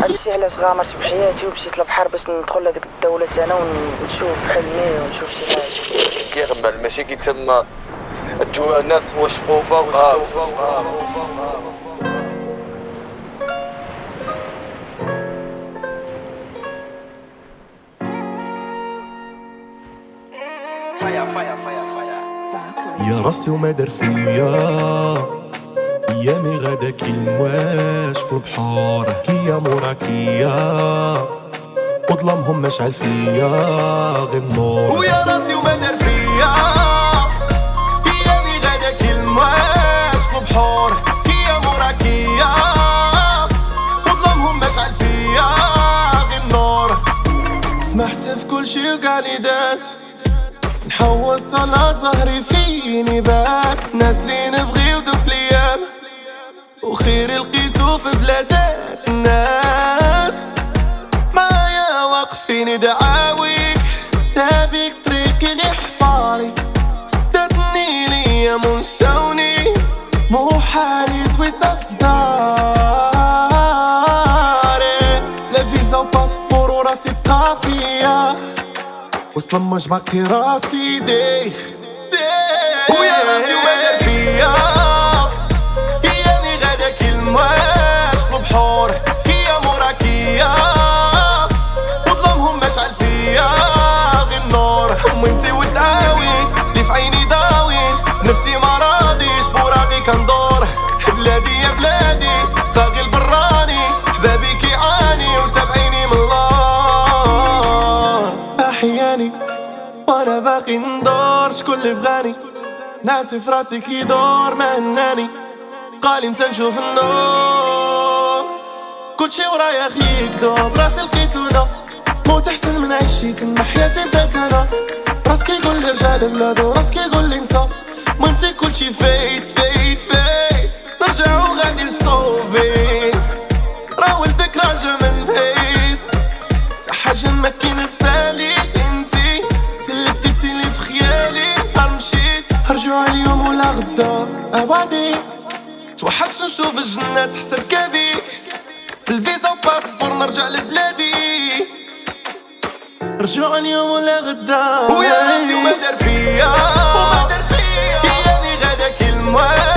هادشي علاش غامرت بحياتي ومشيت للبحر باش ندخل لهاديك الدولة انا ونشوف حلمي ونشوف شي حاجة. كيغمل ماشي كيتسمى الناس واش خوفة يا راسي وما دار فيا ايامي غدا كي المواج في البحور كيا موراكيا وظلامهم مشعل فيا غير النور. ويا راسي وما دار فيا ايامي غدا كي المواج في البحور كيا موراكيا وظلامهم مشعل فيا غير النور. سمحت في كل شي وقالي داس نحوس على ظهري فيني بات ناس لي نبغي ودوك ليام وخير لقيتو في بلادات الناس معايا واقفين دعاويك تابيك طريقي غير حفاري داتني ليا منسوني مو حالي دويتها في داري لا فيزا وباسبور وراسي بقى فيا وسط المج باقي راسي ديخ ويا راسي وما دار فيا ايامي غدا كي المواج في البحور كيا موراكيا وظلامهم مشعل فيا غير النور. وانتي ودعاوي لي في عيني داوين نفسي ما راضيش براغي كندور بلادي يا بلادي طاغي البراني حبابي كيعاني وتابعيني من الله احياني وانا باقي ندور شكون اللي بغاني ناسي في راسي كيدور ما هناني قالي متى نشوف النور كلشي ورايا خيك دوب راسي لقيتو انا موت احسن من عيشي تما حياتي بدات انا راس كيقول لي رجع لبلادو راس كيقول لي نسى مهمتي كلشي فايت فايت فايت نرجعو غادي نصوفي راه ولدك راجع من بعيد تا حاجة ما كاينة في بالي انتي اللي بديتي لي في خيالي نهار مشيت رجوع اليوم ولا غدا ابعدي توحشت نشوف الجنة تحت ركابي الفيزا وباسبور نرجع لبلادي رجوع اليوم ولا غدا ويا راسي وما دار فيا ايامي غدا كي المواج